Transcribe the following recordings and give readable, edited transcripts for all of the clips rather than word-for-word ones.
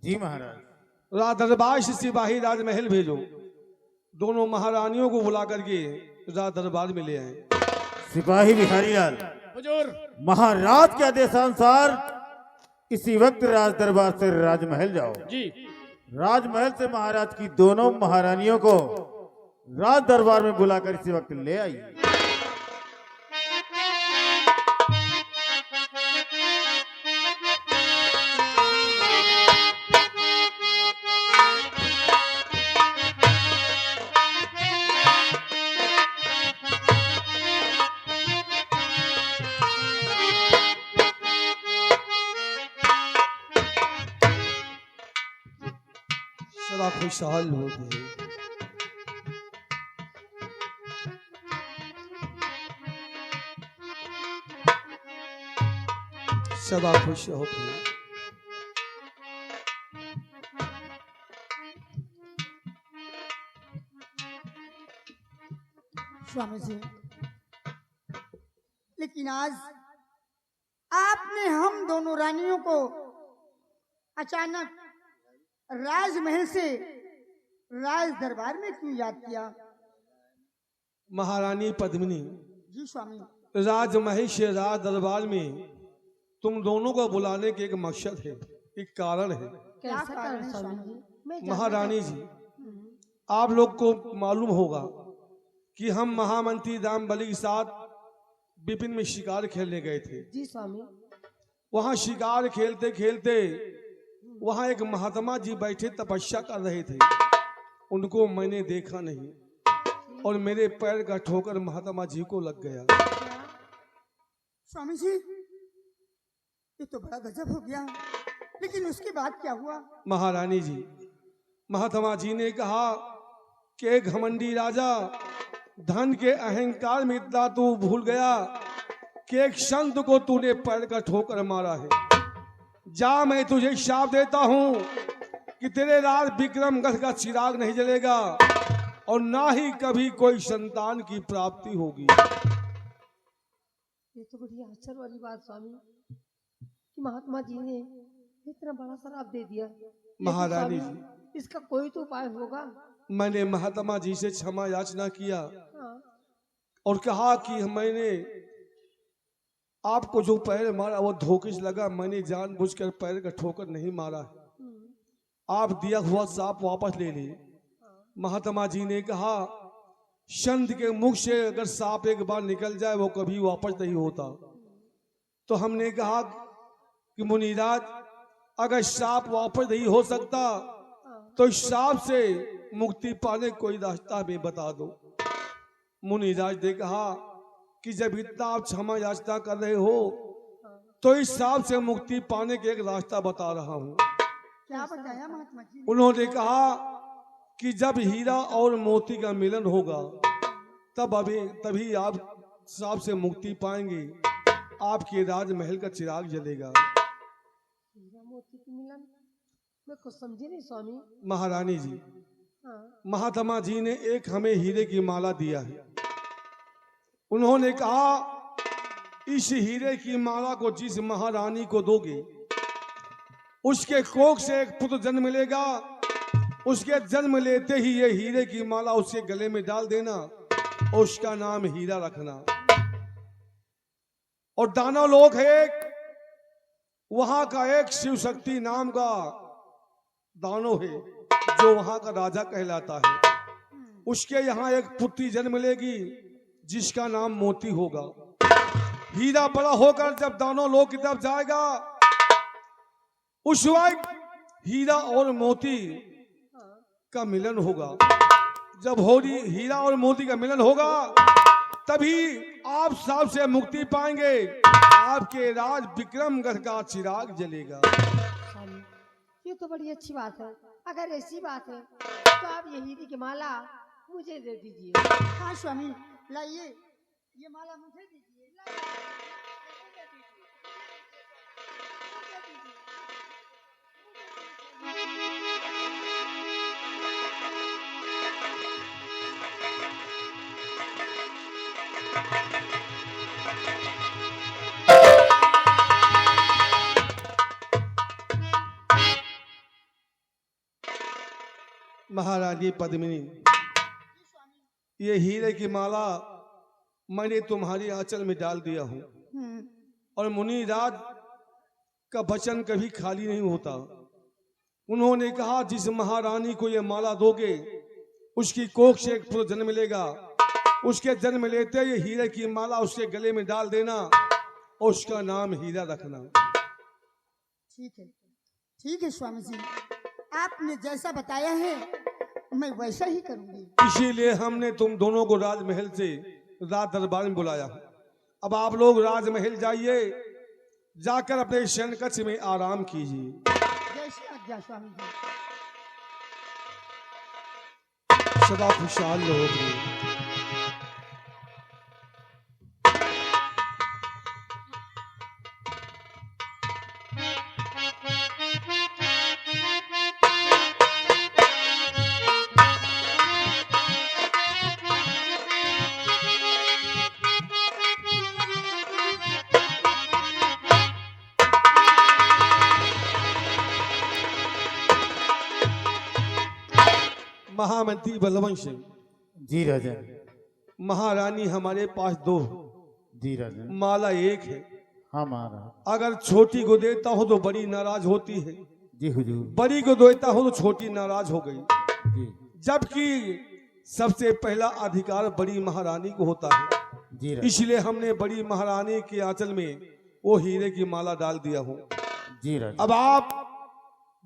जी महाराज। राज दरबार से सिपाही राजमहल भेजो, दोनों महारानियों को बुला करके राज दरबार में ले आए। सिपाही बिहारी लाल, हुजूर। महाराज के आदेशानुसार इसी वक्त राज दरबार से राजमहल जाओ। जी। राजमहल से महाराज की दोनों महारानियों को राज दरबार में बुलाकर इसी वक्त ले आइए। सदा खुशहाल हो गए। सदा खुश हो गए। स्वामी जी, लेकिन आज आपने हम दोनों रानियों को अचानक राजमहल से राज दरबार में क्यों याद किया? महारानी पद्मिनी, जी स्वामी। राजमहल से राज दरबार में तुम दोनों को बुलाने के एक मकसद है, एक कारण है। क्या कारण है स्वामी जी? मैं जानना महारानी चाहती जी, आप लोग को मालूम होगा कि हम महामंत्री रामबली के साथ विपिन में शिकार खेलने गए थे। जी स्वामी। वहां शिकार खेलते खेलते वहां एक महात्मा जी बैठे तपस्या कर रहे थे। उनको मैंने देखा नहीं और मेरे पैर का ठोकर महात्मा जी को लग गया। स्वामी जी, ये तो बड़ा गजब हो गया, लेकिन उसके बाद क्या हुआ? महारानी जी, महात्मा जी ने कहा कि एक घमंडी राजा, धन के अहंकार में इतना तू भूल गया कि एक संत को तूने पैर का ठोकर मारा है। जा, मैं तुझे शाप देता हूं कि तेरे राज विक्रमगढ़ का चिराग नहीं जलेगा और ना ही कभी कोई संतान की प्राप्ति होगी। ये तो बड़ी आश्चर्य वाली बात स्वामी कि महात्मा जी ने इतना बड़ा शराब दे दिया। महारानी स्वामी, जी, इसका कोई तो उपाय होगा। मैंने महात्मा जी से क्षमा याचना किया हाँ। और कहा कि मैंने आपको जो पैर मारा वो धोखे से लगा, मैंने जानबूझकर पैर का ठोकर नहीं मारा है। आप दिया हुआ सांप वापस ले ले। महात्मा जी ने कहा, संत के मुख से अगर सांप एक बार निकल जाए वो कभी वापस नहीं होता। तो हमने कहा कि मुनिराज, अगर सांप वापस नहीं हो सकता तो इस सांप से मुक्ति पाने कोई रास्ता भी बता दो। मुनिराज ने कहा कि जब इतना आप क्षमा याचना कर रहे हो तो इस सांप से मुक्ति पाने के एक रास्ता बता रहा हूँ। क्या बताया महात्मा जी ने? उन्होंने कहा कि जब हीरा और मोती का मिलन होगा तभी आप सांप से मुक्ति पाएंगे, आपके राजमहल का चिराग जलेगा। हीरा मोती की मिलन मैं कुछ समझी नहीं स्वामी। महारानी जी, हाँ। महात्मा जी ने एक हमें हीरे की माला दिया है। उन्होंने कहा, इस हीरे की माला को जिस महारानी को दोगे उसके कोख से एक पुत्र जन्म मिलेगा। उसके जन्म लेते ही ये हीरे की माला उसके गले में डाल देना और उसका नाम हीरा रखना। और दानव लोक है एक, वहां का एक शिव शक्ति नाम का दानव है जो वहां का राजा कहलाता है। उसके यहाँ एक पुत्री जन्म लेगी जिसका नाम मोती होगा। हीरा बड़ा होकर जब दानव लोक की तरफ जाएगा, उस वक्त हीरा और मोती का मिलन होगा। जब हीरा और मोती का मिलन होगा तभी आप सांप से मुक्ति पाएंगे, आपके राज विक्रमगढ़ का चिराग जलेगा। स्वामी, ये तो बड़ी अच्छी बात है। अगर ऐसी बात है तो आप ये हीरे की माला मुझे दे दीजिए। हाँ स्वामी, लाइए, ये माला मुझे दीजिए। महारानी पद्मिनी, ये हीरे की माला मैंने तुम्हारी आंचल में डाल दिया हूं, और मुनिराज का वचन कभी खाली नहीं होता। उन्होंने कहा जिस महारानी को ये माला दोगे उसकी कोख से एक पुत्र जन्म मिलेगा, उसके जन्म लेते ये हीरे की माला उसके गले में डाल देना और उसका नाम हीरा रखना। ठीक है स्वामी जी, आपने जैसा बताया है मैं वैसा ही करूंगी। इसीलिए हमने तुम दोनों को राजमहल से राज दरबार में बुलाया। अब आप लोग राजमहल जाइए, जाकर अपने शयन कक्ष में आराम कीजिए। जैसी आज्ञा स्वामी जी। सदा खुशहाल रहोगे। महामंत्री बलवंत सिंह, जी राजन। महारानी हमारे पास दो, जी राजन। माला एक है। हाँ महाराज। अगर छोटी को देता हो तो बड़ी नाराज होती है, जी हुजूर। बड़ी को देता हो तो छोटी नाराज हो गई, जी जबकि सबसे पहला अधिकार बड़ी महारानी को होता है। जी राजन। इसलिए हमने बड़ी महारानी के आंचल में वो हीरे की माला डाल दिया हूँ। जी राजन। अब आप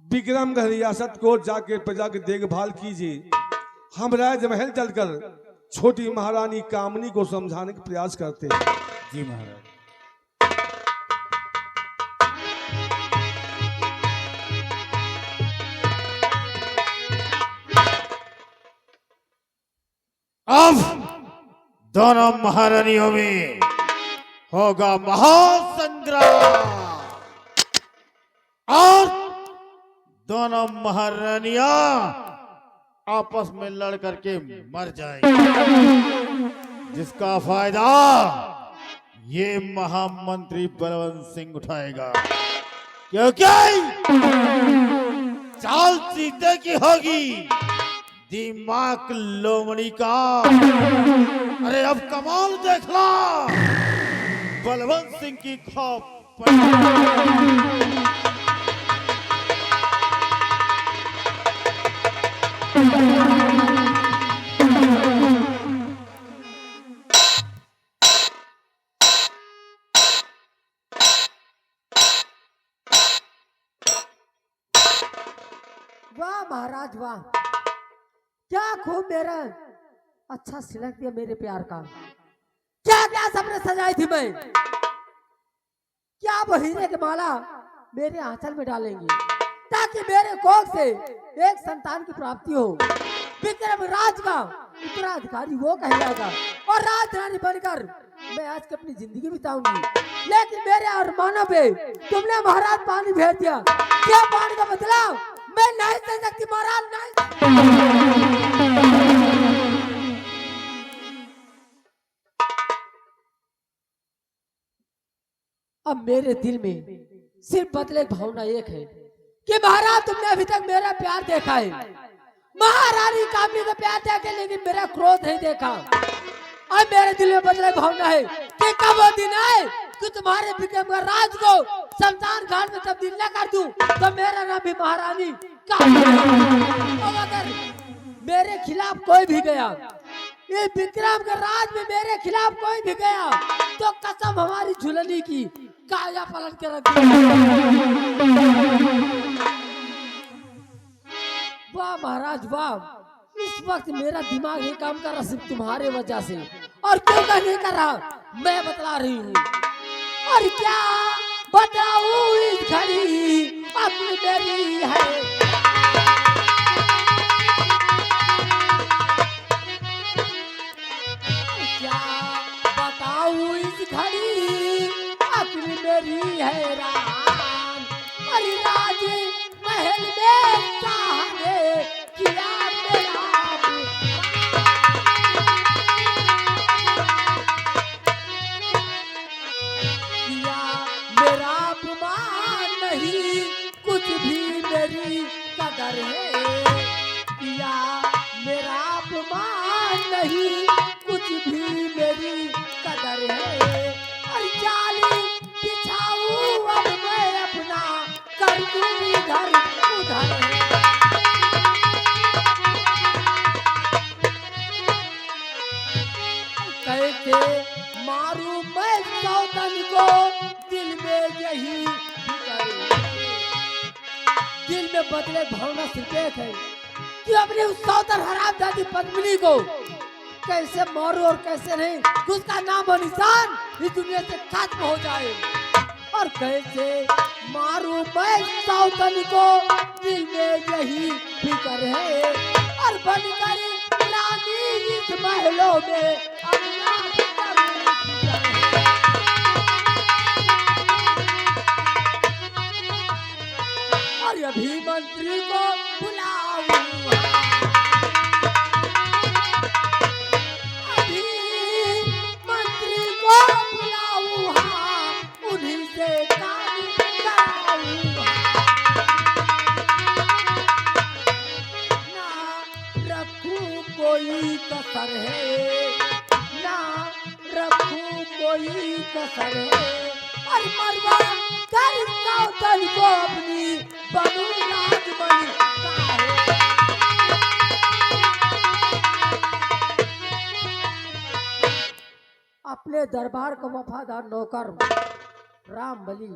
विक्रमगढ़ रियासत को जाके प्रजा की देखभाल कीजिए। हम राजमहल चलकर छोटी महारानी कामनी को समझाने का प्रयास करते हैं। जी महाराज। अब दोनों महारानियों में होगा महासंग्राम और दोनों महारानियां आपस में लड़ करके मर जाएंगी, जिसका फायदा ये महामंत्री बलवंत सिंह उठाएगा, क्योंकि चाल सीते की होगी, दिमाग लोमड़ी का। अरे अब कमाल देखना बलवंत सिंह की खौफ। वाह महाराज वाह, क्या खूब मेरा अच्छा सिलक दिया मेरे प्यार का। क्या क्या सपने सजाई थी मैं, क्या वो हीरे की माला मेरे आंचल में डालेंगे ताकि मेरे कोख से एक संतान की प्राप्ति हो। विक्रम राज का उत्तराधिकारी वो कहलाएगा और राजरानी बनकर मैं आज की अपनी जिंदगी बिताऊंगी। लेकिन मेरे अरमानों पे तुमने महाराज पानी भेज दिया। क्या पानी का बदला मैं नहीं दे सकती महाराज, नहीं। अब मेरे दिल में सिर्फ बदले भावना एक है कि महाराज तुमने अभी तक मेरा प्यार देखा है, महारानी कामनी का प्यार देखा, लेकिन मेरा क्रोध नहीं देखा। अब मेरे दिल में बदले भावना है कि कब वो दिन आए कि तुम्हारे विक्रम राज को शमशान घाट में तब्दील न कर दूं तो मेरा नाम भी महारानी कामनी। अब अगर मेरे खिलाफ कोई भी गया, ये विक्रम के राज में मेरे खिलाफ कोई भी गया तो कसम हमारी झुलनी की काया पलट के रख वाह महाराज वाह। इस वक्त मेरा दिमाग नहीं काम कर रहा सिर्फ तुम्हारे वजह से, और क्यों का नहीं कर रहा मैं बतला रही हूँ। और क्या बताऊं इस घड़ी अपनी मेरी है, क्या बताऊं इस घड़ी अपनी मेरी हैरान। अरे राज महल में साहने किया मेरा किया मेरा अपमान नहीं, कुछ भी मेरी कदर है। किया मेरा अपमान नहीं, कुछ भी मेरी कदर है। और जाली बिछाऊं अब मैं अपना, कर दूं इधर उधर है। कैसे मारूं मैं सौतन को, दिल में यही फिक्र है। दिल में बदले भावना सिर्फ एक है कि अपनी उस सौतन हरामजादी पद्मिनी को कैसे मारूं और कैसे नहीं, उसका नाम और निशान इस दुनिया से खत्म हो जाए। और कैसे मारूं मैं सौतन को, दिल में यही फिक्र है। और बनकर रानी इस महलों में अपना फिक्र है। और अभी मंत्री को बुलाऊं, अभी मंत्री को बुलाऊं, हाँ, उन्हीं से काम कराऊं। ना रखूं कोई कसर है, ना रखूं कोई कसर है। और मरवा कर सौतन को अपनी बनूं राजमणि काहे। अपने दरबार का वफादार नौकर राम बलि,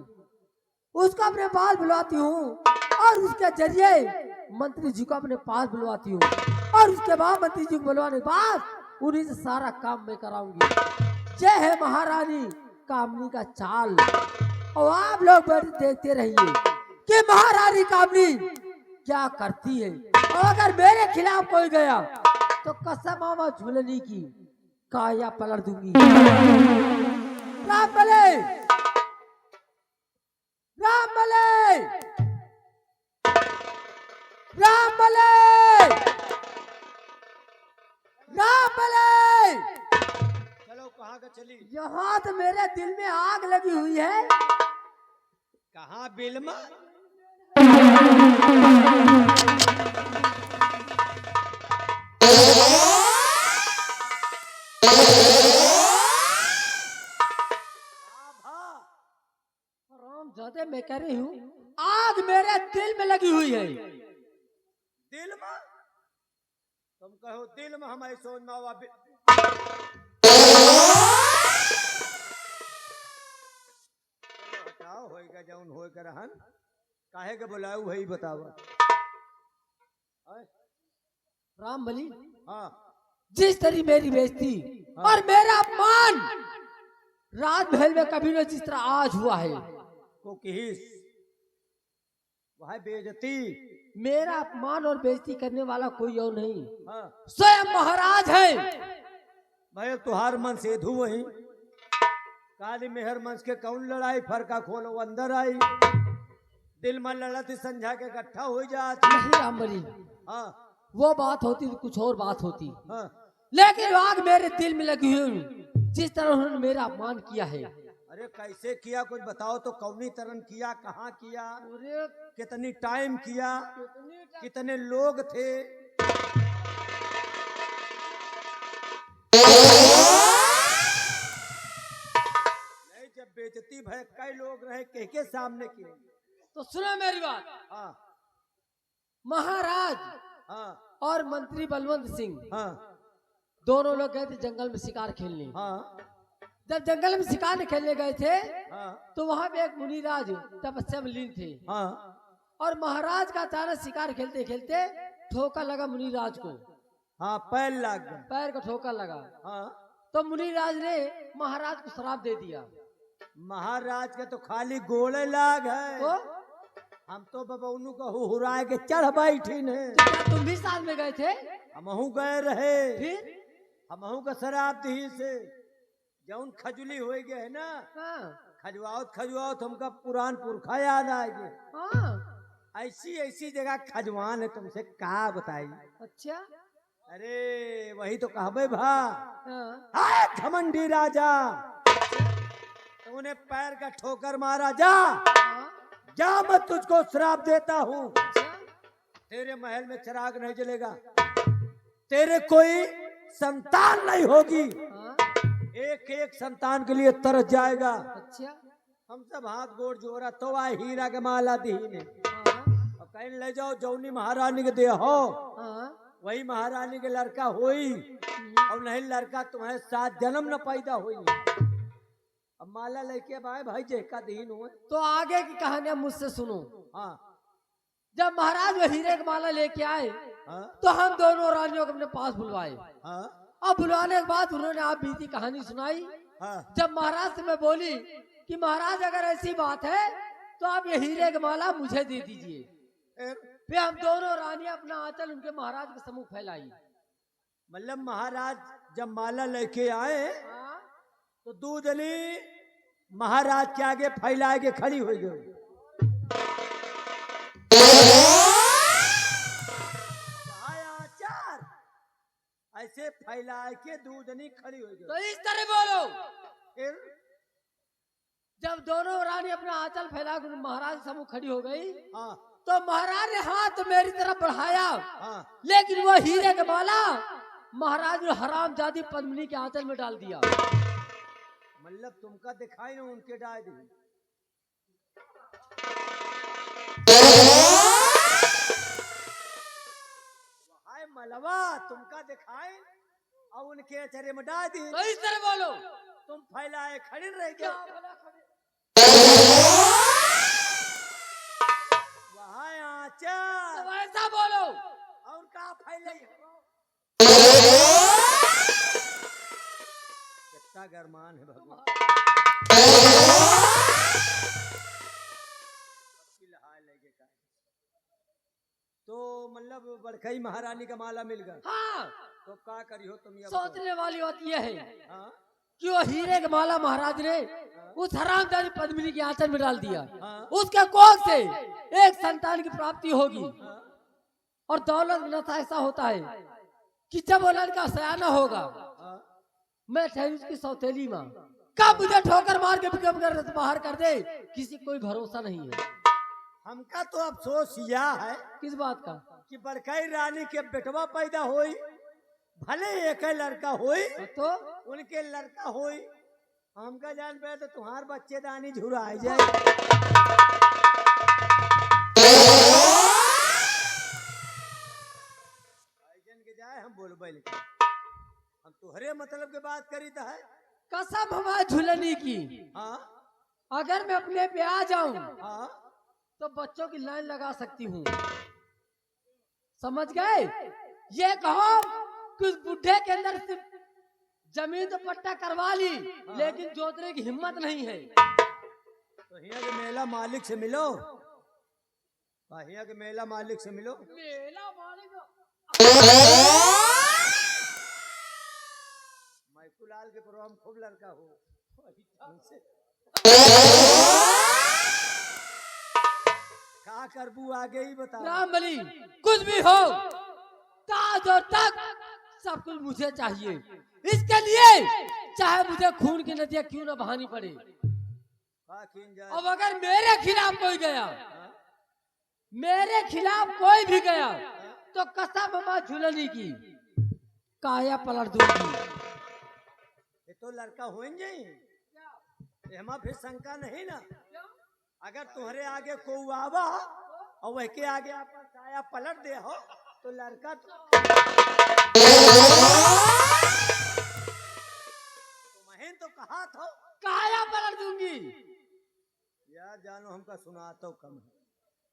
उसको अपने पास बुलाती हूँ और उसके जरिए मंत्री जी को अपने पास बुलवाती हूँ। और उसके बाद मंत्री जी को बुलवाने के बाद उन्हीं से सारा काम मैं कराऊंगी। जय है महारानी कामनी का चाल। और आप लोग बैठ देखते रहिए कि महारानी कामनी क्या करती है। और अगर मेरे खिलाफ कोई गया तो कसम मामा झूलनी की काया पलट दूंगी। राम बले, राम बले, राम बले, राम बले। चलो कहाँ का चली? यहाँ तो मेरे दिल में आग लगी हुई है। कहाँ बिलमा? रामजादे मैं कह रही हूँ आग मेरे दिल में लगी हुई है। दिल में? तुम कहो दिल में हमारी सोच में हुआ बताओ होएगा जौन होएगा रहन काहे के बुलाऊ वही बतावा। राम बलि, हाँ जिस तरह मेरी बेइज्जती और मेरा अपमान राजमहल में कभी न जिस तरह आज हुआ है, को किस वह बेइज्जती। मेरा अपमान और बेइज्जती करने वाला कोई और नहीं, हाँ स्वयं महाराज है। भाई तुहार मन सेधु वही काली मेहर मंच के कौन लड़ाई फरका खोलो अंदर आई दिल में लड़ती संझा के इकट्ठा हो जाती। नहीं राम बलि, हाँ वो बात होती तो कुछ और बात होती, हाँ लेकिन आग मेरे दिल में लगी हुई जिस तरह उन्होंने मेरा अपमान किया है। अरे कैसे किया कुछ बताओ तो। कौनी तरन किया, कहाँ किया, अरे कितनी टाइम किया, कितने लोग थे। नहीं जब बेइज्जती भय कई लोग रहे के सामने किए। तो सुनो मेरी बात। हाँ महाराज हाँ और मंत्री बलवंत सिंह हाँ दोनों लोग गए थे जंगल में शिकार खेलने। हाँ जब जंगल में शिकार खेलने गए थे हाँ तो वहां पे एक मुनिराज तपस्या में लीन थे। हाँ और महाराज का अचानक शिकार खेलते खेलते ठोका लगा मुनिराज को, हाँ पैर लग गए। पैर को ठोका लगा। हाँ तो मुनिराज ने महाराज को श्राप दे दिया। महाराज के तो खाली गोले लाग है। तो हम तो बबौनू को हुराए के चढ़ बैठी ने। क्या तुम भी साथ में गए थे? हमहू गए रहे। फिर हमहू का शराब दी से जौन खजुली हो गए है ना, हाँ, खजवाओ हमका पुरान पुरखा याद आ गए। हाँ, ऐसी ऐसी जगह खजवान है तुमसे का बताई। अच्छा, अरे वही तो कहबे भा हाँ, आए घमंडी राजा तूने पैर का ठोकर मारा। जा हाँ, जा मैं तुझको श्राप देता हूँ। अच्छा, ते तेरे महल में चिराग नहीं जलेगा, तेरे कोई संतान नहीं होगी, हाँ? एक एक संतान के लिए तरस जाएगा। अच्छा। हम सब हाथ गोड़ जोड़ा तो आए हीरा के माला दी ने हाँ? और कहीं ले जाओ जौनी महारानी के दे हो, हाँ? वही महारानी के लड़का होई, और नहीं लड़का तुम्हें 7 जन्म न पैदा होई। अब माला लेके अब आए भाई जेका दीन हुए। तो आगे की कहानियां मुझसे सुनो। हाँ जब महाराज वो हीरे की माला लेके आए हाँ तो हम दोनों रानियों को अपने पास बुलवाए। हाँ अब बुलवाने के बाद उन्होंने आप बीती कहानी सुनाई। हाँ जब महाराज से मैं बोली कि महाराज अगर ऐसी बात है तो आप ये हीरे की माला मुझे दे दीजिए। फिर हम दोनों रानियां अपना आंचल उनके महाराज के सम्मुख फैलाई। मतलब महाराज जब माला लेके आए हाँ? तो दूधली महाराज के आगे फैलाए के खड़ी हो गई। आचार ऐसे फैलाए के दूधनी खड़ी हो तो गई। इस तरह बोलो। फिर जब दोनों रानी अपना आंचल फैला कर महाराज के सम्मुख खड़ी हो गई हाँ तो महाराज ने हाथ मेरी तरफ बढ़ाया, हाँ लेकिन वो हीरे के माला महाराज ने हराम जादी पद्मिनी के आंचल में डाल दिया। मतलब तुमका दिखाई ना उनके डाल दी। हाय मलवा तुमका दिखाए और उनके अचरे में डाल दी। तो इस तरह बोलो। तुम फैलाए खड़े रह गए। वहाँ आचार तो ऐसा बोलो। और का फैले कितना गरमान है भगवान। तो मतलब बड़कई महारानी का माला मिल गया। हाँ, तो क्या करी हो तुम ये सोचने वाली बात यह है हाँ कि वो हीरे के माला महाराज ने उस हरामजादी पद्मिनी के आंचल में डाल दिया। हाँ उसके कोख से एक संतान की प्राप्ति होगी। हाँ और दौलत में नशा ऐसा होता है कि जब वो लड़का सयाना होगा, हाँ मैं ठहरी उसकी सौतेली माँ, कब मुझे ठोकर मार के पिकअप कर बाहर कर दे, किसी कोई भरोसा नहीं है। हमका तो अफसोस यह है किस बात का? कि बड़कई रानी के बेटवा पैदा होई, भले एक लड़का होई, तो उनके लड़का होई, हमका जान पे तो तुम्हार बच्चेदानी झुरा जाए। के जाए हम बोलबे लेकिन हम तुहरे मतलब के बात करी तो है। कसम हमारे झुलनी की, हाँ अगर मैं अपने पे आ जाऊं हाँ तो बच्चों की लाइन लगा सकती हूँ। समझ गए? ये कहो कि उस बुढ़े के अंदर सिर्फ जमीन तो पट्टा करवा ली, लेकिन जोतने की हिम्मत नहीं है। तो हिया के मेला मालिक से मिलो। हिया के मेला मालिक से मिलो। मेला मालिक मैकुलाल के प्रोग्राम खूब लड़का हो। क्या करबू आगे ही बता। राम बली कुछ भी हो, ताज और तक सब कुछ मुझे चाहिए। इसके लिए चाहे मुझे खून की नदियां क्यों न बहानी पड़े। अब अगर मेरे खिलाफ कोई गया, मेरे खिलाफ कोई भी गया, तो कसम मां झुलनी की काया पलट दूंगी। ये तो लड़का होंगे हमारा फिर शंका नहीं ना। अगर तुम्हारे आगे को आवा और वह के आगे आप काया पलट दे हो तो लड़का तुम्हें तो कहा था काया पलट दूंगी। यार जानो हमका सुना तो कम है।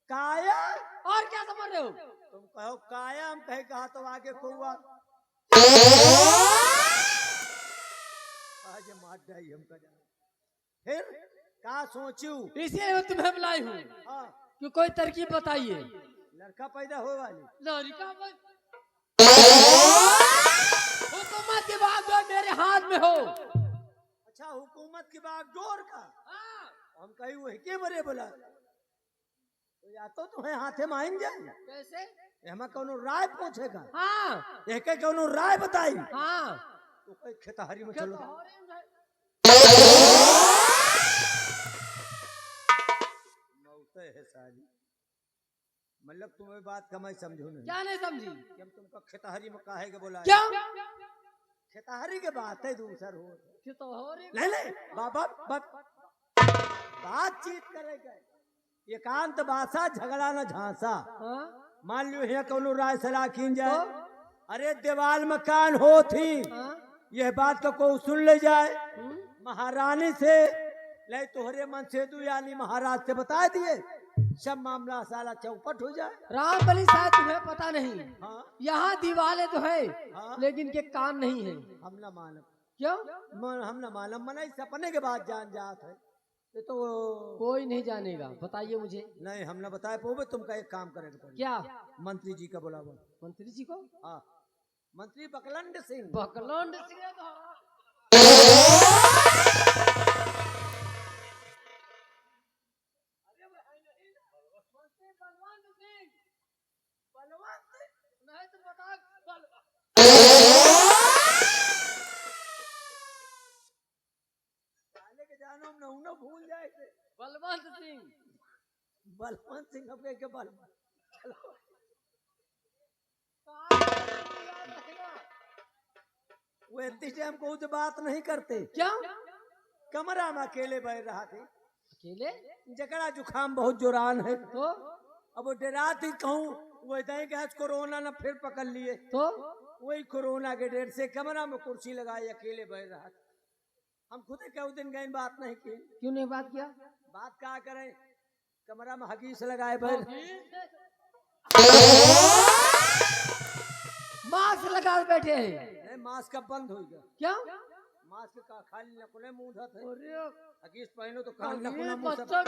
काया और क्या समझ रहे हो? तुम कहो काया, हम कहे कहा तो आगे को आज मार जाई हमका जाना। फिर क्या सोचू? इसीलिए मैं तुम्हें बुलाई हूँ हाँ कि कोई तरकीब बताइए। लड़का पैदा हो वाली लड़का हुकूमत की बागडोर मेरे हाथ में हो। अच्छा हुकूमत की बागडोर का हम कहीं वही के बरे बोला तो या तो तुम्हें हाथे में आएंगे कैसे? हमें कौनो राय पूछेगा। हाँ एक कौनो राय बताई हाँ तो कोई खेतहरी में चलो। मौते है साली मतलब तुम्हें बात का मैं समझू नहीं क्या नहीं समझी? कि हम तुमको खेतहरी में काहे के बोला क्या? खेतहरी के बात है दूसर हो कि तो हो रे नहीं नहीं बाबा बातचीत करेगा एकांत भाषा झगड़ा न झांसा। हाँ? मान लियो है कोनो राय सलाह कीन जाए अरे दीवाल में कान हो थी हाँ? यह बात तो को सुन ले जाए हम्म? महारानी से ले तोहरे मन से तू यानी महाराज से बता दिए सब मामला साला चौपट हो जाए। राम बलि शायद तुम्हें पता नहीं, हाँ यहाँ दीवारें तो है हाँ लेकिन के कान नहीं है। हम न मानब क्यों? हम न मानब मना सपने के बाद जान जात है ये तो कोई नहीं जानेगा, बताइए मुझे। नहीं हम न बताए पोबे तुमका एक काम करेगा पड़ेगा। क्या? मंत्री जी का बुलावा। मंत्री जी को? हाँ मंत्री बकलंड सिंह। बकलौंड सिंह है तो नहीं तो बता साले के जानो हम न भूल जाए थे। बलवंत सिंह। बलवंत सिंह अब के बलवंत चलो वो इतनी टाइम को तो बात नहीं करते। क्या? कमरा में अकेले बैठ रहा थे अकेले? जकड़ा जुखाम बहुत जोरान है तो अब वो डरा थी कहूँ वो दही गैस कोरोना न फिर पकड़ लिए तो वही कोरोना के डेट से कमरा में कुर्सी लगाई अकेले बैठ रहा था। हम खुद के उस दिन गए बात नहीं की। क्यों नहीं बात किया? बात क्या करें कमरा में हगीस लगाए बैठ मास्क लगा के बैठे हैं। नहीं मास्क कब बंद हो गया। क्या? मास्क का खाली नकुने मुंह था अरे हगीस पहनो तो कान अरे नकुना मुंह सब बच्चा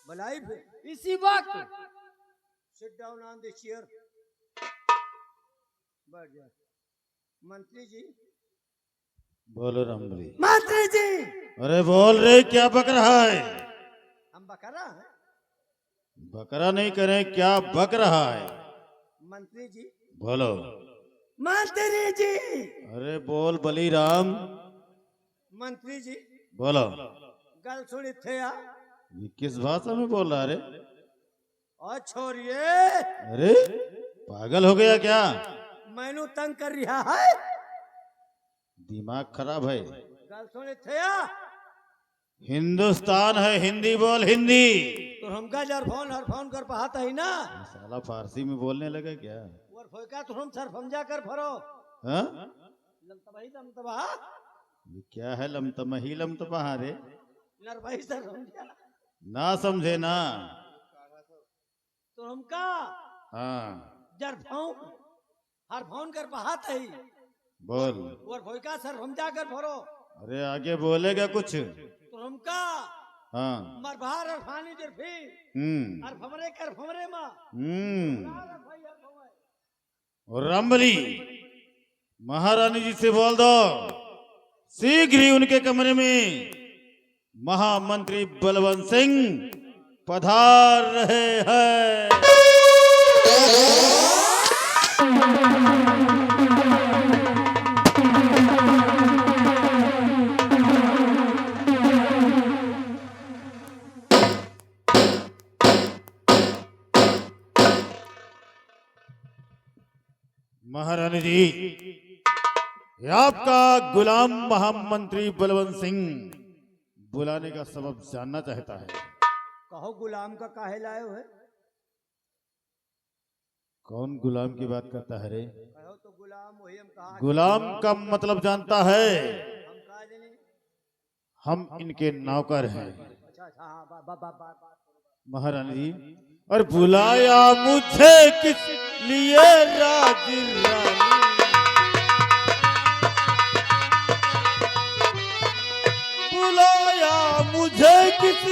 भलाई फिर इसी वक्त sit down on the chair बैठ जा। मंत्री जी बोलो रामबली। मंत्री जी अरे बोल रे, क्या बक रहा है? हम बकरा हैं। बकरा नहीं करे, क्या बक रहा है? मंत्री जी बोलो। मंत्री जी अरे बोल बली राम। मंत्री जी बोलो। गल सुनी थे या ये किस भाषा में बोल रहा रे? और छोरिए अरे पागल हो गया क्या? मैनू तंग कर रहा है दिमाग खराब है। गल सुनी थे या हिंदुस्तान है, हिंदी बोल हिंदी। तो हमका जरफोन हरफोन कर पाता ही ना साला फारसी में बोलने लगा क्या? और फोका तो हम सर समझा कर फरो हाँ? लमतबाही लमतबा ये क्या है लमतमही लमतमहा रे? नरभाई सर समझा ना समझे ना। तो हमका हाँ जरफोन हरफोन कर पाता ही बोल। और फोका सर समझा कर फरो अरे आगे बोलेगा कुछ? तो हमका हाँ। मरभार अरफानी जरफी अरफमरे कर फमरे मा और रामबली महारानी जी से बोल दो शीघ्र ही उनके कमरे में महामंत्री बलवंत सिंह पधार रहे हैं। महारानी जी, ये आपका गुलाम महामंत्री बलवंत सिंह बुलाने का सबब जानना चाहता है। कहो गुलाम का काहे लाए हो है कौन गुलाम की बात करता है रे? कहो तो गुलाम वही हम कहा गुलाम का मतलब जानता है? हम कहा जाने हम इनके नौकर हैं। अच्छा अच्छा हाँ बा बा बा बा बा महारानी जी, और बुलाया मुझे किस लिए राज रानी? बुलाया मुझे किस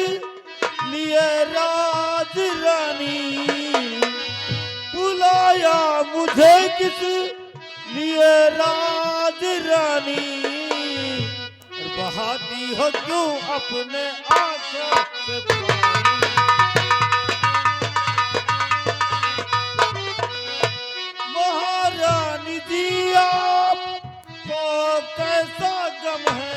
लिए राज रानी? बुलाया मुझे किस लिए राज रानी? और बहाती हो क्यों अपने आंखों से पानी? महारानी जी आपको कैसा गम है?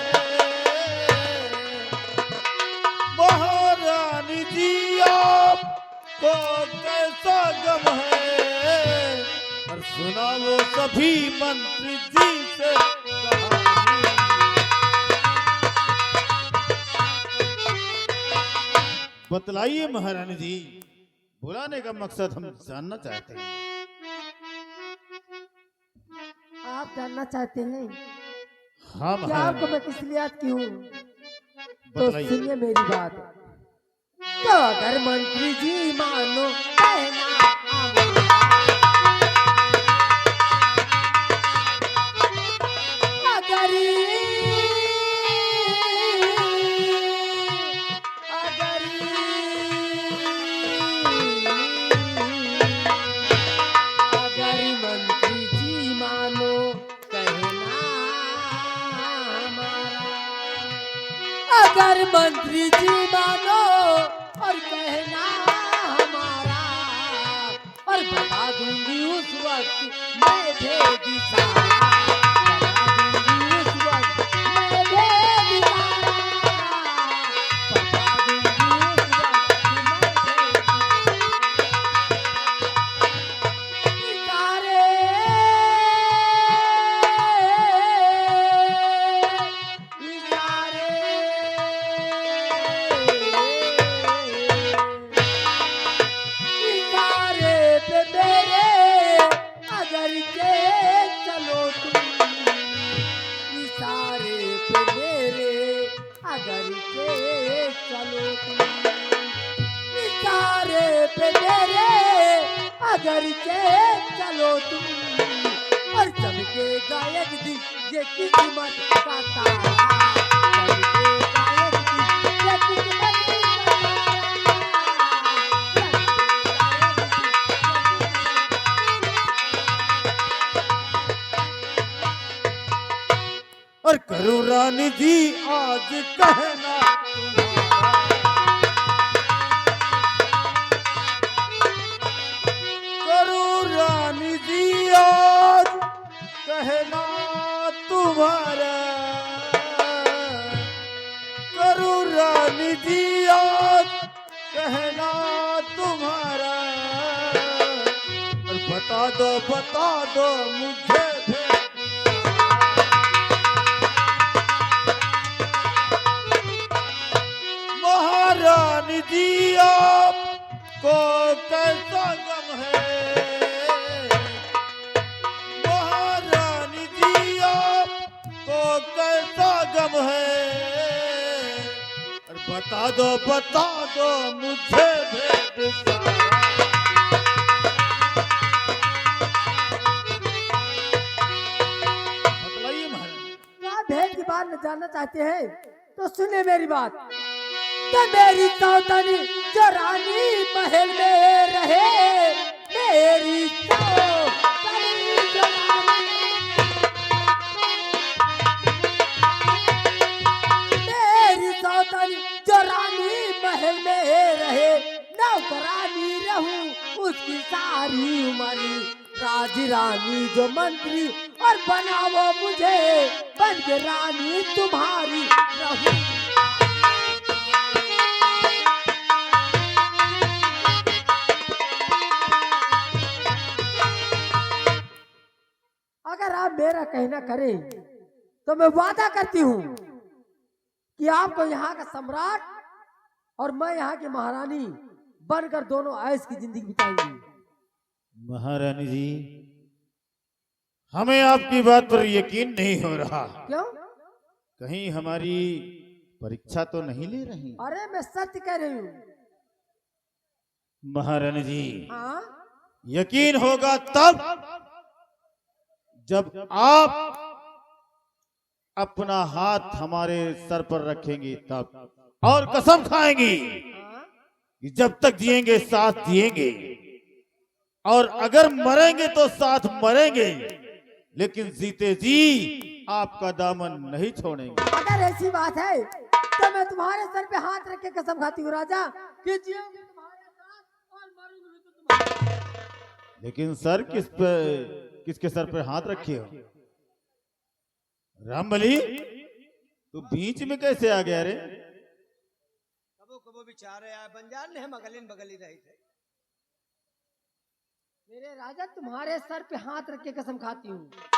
को कैसा गम है, और सुनाओ सभी मंत्री जी से कहानी। बतलाइए महारानी जी, बुलाने का मकसद हम जानना चाहते हैं। आप जानना चाहते हैं हाँ कि आपको महारानी, मैं किस लिए याद की हूँ? तो बतलाइए। सुनिए मेरी बात। तो अगर मंत्री जी मानो कहना अगर अगर अगर मंत्री जी मानो कहना हमारा, अगर मंत्री जी मानो और कहना हमारा, और बता दूंगी उस वक्त मैं भेदी सारा, बता दूंगी उस वक्त मैं भेदी सारा, बता दूंगी उस वक्त मैं भेदी सारे इशारे पे मेरे अगर के चलो तुम, इशारे पे मेरे अगर के चलो तुम, इशारे पे मेरे अगर के चलो तुम, और चमके गायक दी ये किस्मत का तारा, चमके गायक दी ये किस्मत का और करूँ रानी जी आज कहना तुम्हारा, करूँ रानी जी आज कहना तुम्हारा, करूँ रानी जी आज कहना तुम्हारा, और बता दो मुझे भी। महारानी जी आपको कैसा गम है, महारानी जी आपको कैसा गम है, और बता दो मुझे भेद सारा। बतलाइए महारानी। क्या भेद की बात न जानना चाहते हैं तो सुने मेरी बात। तो मेरी सौतनी जो रानी महल में रहे, मेरी सौतनी जो मेरी सौतनी जो रानी महल में रहे, नौकरानी रहूं उसकी सारी उम्र, राज रानी जो मंत्री और बनाओ मुझे बन के रानी तुम्हारी रहूं। अगर आप मेरा कहना करें तो मैं वादा करती हूँ कि आपको यहाँ का सम्राट और मैं यहाँ की महारानी बनकर दोनों ऐश की जिंदगी बिताएंगे। महारानी जी, हमें आपकी बात पर यकीन नहीं हो रहा। क्यों? कहीं हमारी परीक्षा तो नहीं ले रही? अरे मैं सत्य कह रही हूँ। महारानी जी, हाँ? यकीन होगा तब जब आप अपना हाथ हमारे सर पर रखेंगी तब, और कसम खाएंगी हाँ? कि जब तक जिएंगे साथ जिएंगे, और अगर मरेंगे तो साथ मरेंगे, लेकिन जीते जी आपका दामन नहीं छोड़ेंगे। अगर ऐसी बात है तो मैं तुम्हारे सर पे हाथ रख के कसम खाती हूँ राजा कि जियोगे तुम्हारे साथ और मरूंगी तो तुम्हारे। लेकिन सर किसके सर पे हाथ रखे हो? रामबली, तू बीच में कैसे आ गया रे? कबो कबो बिचारे आए बंजार ने हम अगलिन बगली रही थे। मेरे राजा तुम्हारे सर पे हाथ रख के कसम खाती हूँ